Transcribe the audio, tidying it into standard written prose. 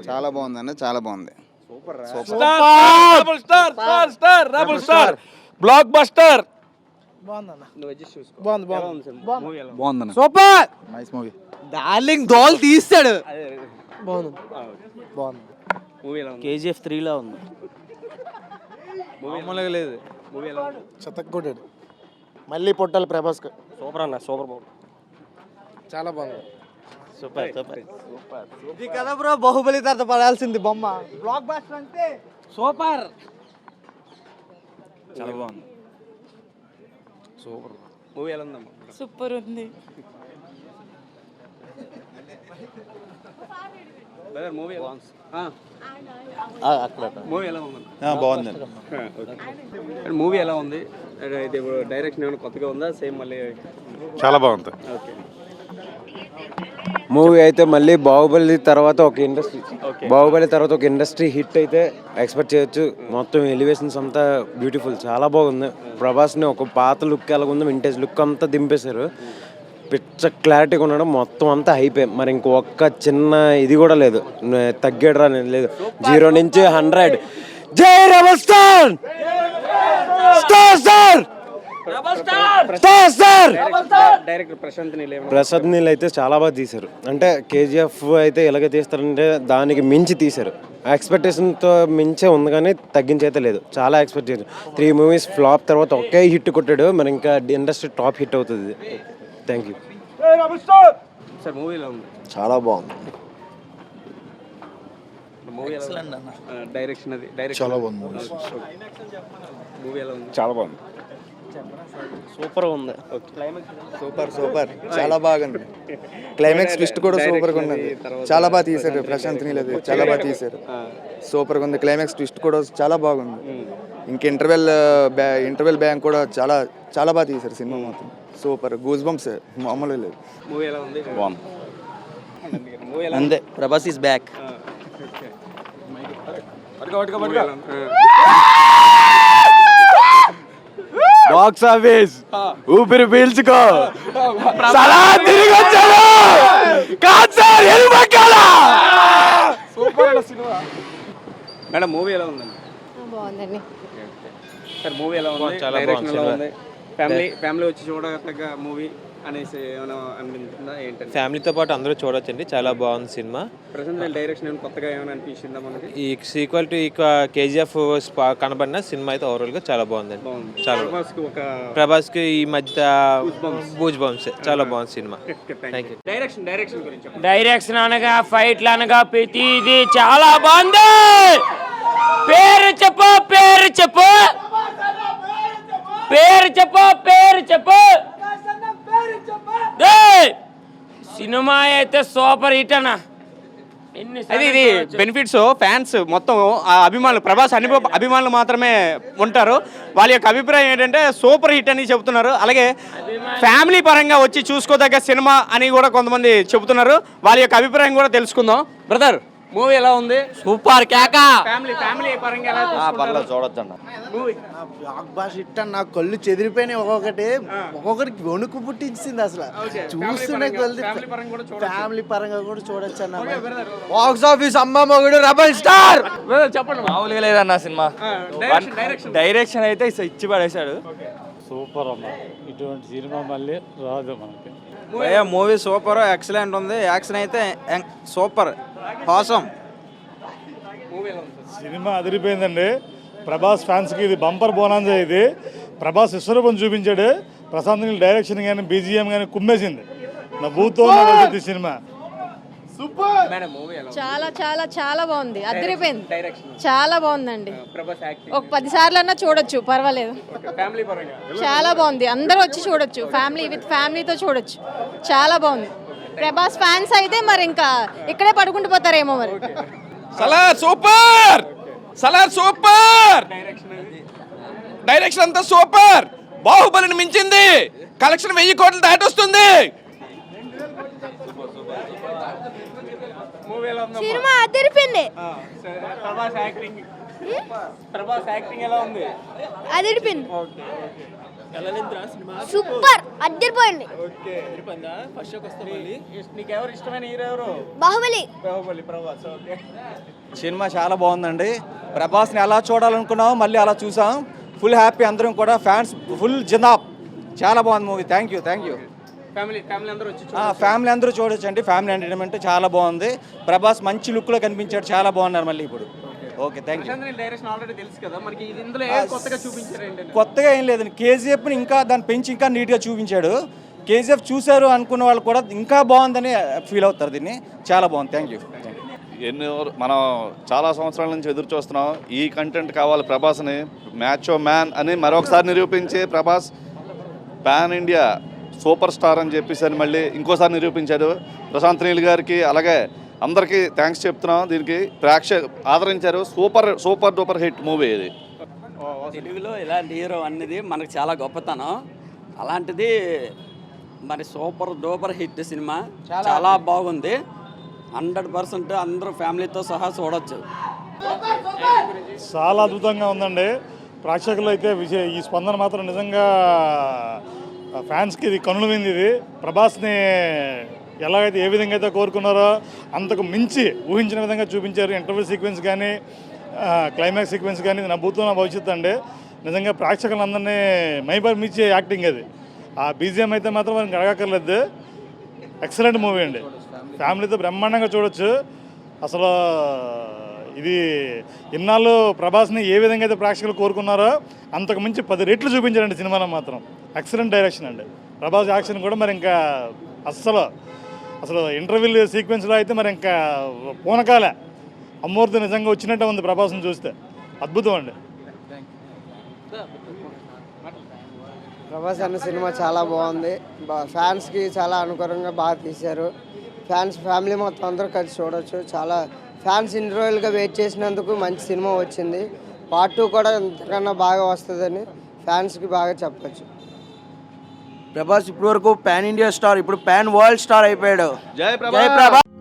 చాలా బాగుందండి, చాలా బాగుంది. Star block buster. బాగుందన్న. సూపర్. Nice movie. డార్లింగ్ దోల్ తీస్తాడు. KGF 3 ఉంది. మామూలుగా లేదు. చెత్తకొట్టాడు మళ్ళీ పొట్టాలి ప్రభాస్. సూపర్ అన్న, సూపర్ బాగుంది. చాలా బాగుంది. సూపర్. ఇది కదా బ్రో బాహుబలి తర్వాత పడాల్సింది బొమ్మ. బ్లాక్ బస్టర్ అంటే సూపర్. చాలా బాగుంది. సూపర్. మూవీ ఎలా ఉందమ్మా? సూపర్ ఉంది. మూవీ ఎలా ఉంది? మూవీ ఎలా ఉంది? బాగుందండి. మూవీ ఎలా ఉంది? ఇది డైరెక్షన్ ఏమైనా కొత్తగా ఉందా? సేమ్ మళ్ళీ చాలా బాగుంది. ఓకే. మూవీ అయితే మళ్ళీ బాహుబలి తర్వాత ఒక ఇండస్ట్రీ హిట్ అయితే ఎక్స్పెక్ట్ చేయొచ్చు. మొత్తం ఎలివేషన్స్ అంతా బ్యూటిఫుల్, చాలా బాగుంది. ప్రభాస్ని ఒక పాత లుక్ ఎలాగుందో వింటేజ్ లుక్ అంతా దింపేశారు. పిచ్చ క్లారిటీగా ఉండడం, మొత్తం అంతా అయిపోయి మరి ఇంకొక్క చిన్న ఇది కూడా లేదు, తగ్గేయడం అనేది లేదు. 0 నుంచి 100. జై rebel star. Director Prashanth Neel అయితే చాలా బాగా తీశారు. అంటే KGF అయితే ఎలాగ తీస్తారంటే దానికి మించి తీశారు. ఎక్స్పెక్టేషన్తో మించే ఉంది కానీ తగ్గించి అయితే లేదు. చాలా ఎక్స్పెక్ట్ చేశారు. 3 మూవీస్ ఫ్లాప్ తర్వాత ఒకే హిట్ కొట్టాడు. మరి ఇంకా ఇండస్ట్రీ టాప్ హిట్ అవుతుంది. Thank you. సార్ మూవీ ఎలా ఉంది? చాలా బాగుంది. డైరెక్షన్ చాలా బాగుంది. మూవీ ఎలా ఉంది? చాలా బాగుంది. సూపర్ ఉంది. సూపర్ చాలా బాగుంది. క్లైమాక్స్ ట్విస్ట్ కూడా సూపర్గా ఉన్నది. చాలా బాగా తీశారు ప్రశాంత్ నీల్, అది చాలా బాగా తీశారు. సూపర్గా ఉంది. క్లైమాక్స్ ట్విస్ట్ కూడా చాలా బాగుంది. ఇంక ఇంటర్వెల్ బ్యాంక్ కూడా చాలా చాలా బాగా తీశారు సినిమా మొత్తం. సూపర్. గూస్ బంప్స్ మామూలు లేదు. మూవీ ఎలా ఉంది? బాగుంది. అంతే, Prabhas is back. Box office ఊపిరి పీల్చుకో. తిరిగి వచ్చాడు. మేడం మూవీ ఎలా ఉందండి? బాగుందండి. సార్ మూవీ ఎలా ఉంది? డైరెక్షన్ ఎలా ఉంది? ఫ్యామిలీ వచ్చి చూడగల మూవీ అనేసి ఏమైనా అనిపించిందా? ఏంటంటే ఫ్యామిలీతో పాటు అందరూ చూడొచ్చండి. చాలా బాగుంది సినిమా. ప్రజెంట్ డైరెక్షన్ ఏమైనా కొత్తగా ఏమైనా అనిపించిందా మనకి? ఈ సీక్వల్ టు KGF కనబడిన సినిమా అయితే ఓవరాల్ గా చాలా బాగుందండి. చాలా ప్రభాస్కి ఈ మధ్య బూజ్ బంప్స్ చాలా బాగుంది సినిమా. డైరెక్షన్ గురించి డైరెక్షన్ అనగా ఫైట్లు అనగా ప్రతిది చాలా బాగుంది. పేరు చెప్పు. సినిమా అయితే సూపర్ హిట్ అన్న. అది ఇది బెనిఫిట్స్ ఫ్యాన్స్ మొత్తం అభిమానులు, ప్రభాస్ అభిమానులు మాత్రమే ఉంటారు. వాళ్ళ యొక్క అభిప్రాయం ఏంటంటే సూపర్ హిట్ అని చెబుతున్నారు. అలాగే ఫ్యామిలీ పరంగా వచ్చి చూసుకోదగ్గ సినిమా అని కూడా కొంతమంది చెబుతున్నారు. వాళ్ళ యొక్క అభిప్రాయం కూడా తెలుసుకుందాం. బ్రదర్ మూవీ ఎలా ఉంది? సూపర్ కేకా. ఫ్యామిలీ పరంగా ఎలా చూసుకుంటారు? చూడొచ్చండి. మూవీ బ్లాక్ బాస్ హిట్ అన్న. నాకు కళ్ళు చెదిరిపోయినాయి. ఒక్కొక్కరికి వణుకు పుట్టించింది అసలు. చూస్తున్నా ఫ్యామిలీ పరంగా కూడా చూడొచ్చు అన్న. బాక్స్ ఆఫీస్ అమ్మ మొగుడు రెబల్ స్టార్. చెప్పండి. మామూలుగా లేదన్న సినిమా. డైరెక్షన్ అయితే ఇచ్చి పడేశాడు. సూపర్ అన్న. ఇటువంటి సినిమా మళ్ళీ రాదు మనకి. మూవీ సూపర్, ఎక్సలెంట్ ఉంది. యాక్షన్ అయితే సూపర్, హాసం. సినిమా అదిరిపోయిందండి. ప్రభాస్ ఫ్యాన్స్కి ఇది బంపర్ బోనాంజా. ఇది ప్రభాస్ విశ్వరూపం చూపించాడు. ప్రశాంత్ నీల్ డైరెక్షన్ కానీ BGM కానీ కుమ్మేసింది. నా బూతో సినిమా చాలా చాలా చాలా బాగుంది. అదిరిపోయింది. చాలా బాగుందండి. ఒక 10 సార్లన్నా చూడొచ్చు, పర్వాలేదు. చాలా బాగుంది. అందరూ వచ్చి చూడొచ్చు. ఫ్యామిలీతో చూడొచ్చు. చాలా బాగుంది. ప్రభాస్ ఫ్యాన్స్ అయితే మరి ఇంకా ఇక్కడే పడుకుంటూ పోతారేమో మరి. సలార్ సూపర్. డైరెక్షన్ అంతా సూపర్. బాహుబలిని మించింది. కలెక్షన్ 1000 కోట్లు దాటొస్తుంది. సినిమా అదిరిపోయింది. ప్రభాస్ యాక్టింగ్ ఎలా ఉంది? అదిరిపోయింది. సూపర్ అద్దరిపోయింది. నీకెవరు ఇష్టమైన హీరో ఎవరు? బాహుబలి. బాహుబలి ప్రభాస్. ఓకే. సినిమా చాలా బాగుందండి. ప్రభాస్ని ఎలా చూడాలనుకున్నాం మళ్ళీ అలా చూసాం. ఫుల్ హ్యాపీ అందరం కూడా, ఫ్యాన్స్ ఫుల్ జిందాబ్. చాలా బాగుంది మూవీ. Thank you. ఫ్యామిలీ అందరూ వచ్చి ఫ్యామిలీ అందరూ చూడొచ్చండి. ఫ్యామిలీ ఎంటర్టైన్మెంట్ చాలా బాగుంది. ప్రభాస్ మంచి లుక్లో కనిపించాడు. చాలా బాగున్నారు మళ్ళీ ఇప్పుడు. Okay, thank you. Direction already తెలుసు కదా, మనకి ఇది ఇందులో కొత్తగా చూపించారు ఏంటంటే? కొత్తగా ఏం లేదండి. కేజీఎఫ్ని ఇంకా దాన్ని పెంచి ఇంకా నీట్గా చూపించాడు. కేజీఎఫ్ చూశారు అనుకున్న వాళ్ళు కూడా ఇంకా బాగుందని ఫీల్ అవుతారు. దీన్ని చాలా బాగుంది. Thank you. మనం చాలా సంవత్సరాల నుంచి ఎదురు చూస్తున్నాం. ఈ కంటెంట్ కావాలి ప్రభాస్ని. మ్యాచో మ్యాన్ అని మరొకసారి నిరూపించి Prabhas pan India super star అని చెప్పేసి అని మళ్ళీ ఇంకోసారి నిరూపించాడు. ప్రశాంత్ నీల్ గారికి అలాగే అందరికీ థ్యాంక్స్ చెప్తున్నాం. దీనికి ఆదరించారు. సూపర్ డూపర్ హిట్ మూవీ ఇది. తెలుగులో ఇలాంటి హీరో అనేది మనకు చాలా గొప్పతనం. అలాంటిది మరి సూపర్ డూపర్ హిట్ సినిమా, చాలా బాగుంది. 100% అందరూ ఫ్యామిలీతో సహా చూడొచ్చు. చాలా అద్భుతంగా ఉందండి. ప్రేక్షకులు అయితే ఈ స్పందన మాత్రం నిజంగా ఫ్యాన్స్కి ఇది కనుల వింది. ఇది ప్రభాస్ని ఎలాగైతే ఏ విధంగా అయితే కోరుకున్నారో అంతకు మించి ఊహించిన విధంగా చూపించారు. ఇంటర్వ్యూ సీక్వెన్స్ కానీ క్లైమాక్స్ సీక్వెన్స్ కానీ ఇది నా భూతో నా భవిష్యత్తు అండి. నిజంగా ప్రేక్షకులందరినీ మైపరిమిచ్చే యాక్టింగ్ అది. ఆ బీజిఎం అయితే మాత్రం మనకి అడగక్కర్లేదు. ఎక్సలెంట్ మూవీ అండి. ఫ్యామిలీతో బ్రహ్మాండంగా చూడొచ్చు. అసలు ఇది ఇన్నాళ్ళు ప్రభాస్ని ఏ విధంగా అయితే ప్రేక్షకులు కోరుకున్నారో అంతకు మించి 10 రెట్లు చూపించారండి సినిమాలో మాత్రం. ఎక్సలెంట్ డైరెక్షన్ అండి. ప్రభాస్ యాక్షన్ కూడా మరి ఇంకా అసలు ఇంటర్వ్యూ సీక్వెన్స్లో అయితే మరి ఇంకా పూనకాలే. అమ్మూర్తి నిజంగా వచ్చినట్టే ఉంది ప్రభాస్ని చూస్తే. అద్భుతం అండి. ప్రభాస్ అన్న సినిమా చాలా బాగుంది. ఫ్యాన్స్కి చాలా అనుకూలంగా బాగా తీశారు. ఫ్యామిలీ మొత్తం అందరూ కలిసి చూడొచ్చు. చాలా ఫ్యాన్స్ ఇన్ని రోజులుగా వెయిట్ చేసినందుకు మంచి సినిమా వచ్చింది. పార్ట్ 2 కూడా ఇంతకన్నా బాగా వస్తుందని ఫ్యాన్స్కి బాగా చెప్పచ్చు. ప్రభాస్ ఇప్పటి వరకు పాన్ ఇండియా స్టార్, ఇప్పుడు పాన్ వరల్డ్ స్టార్ అయిపోయాడు. జై ప్రభాస్.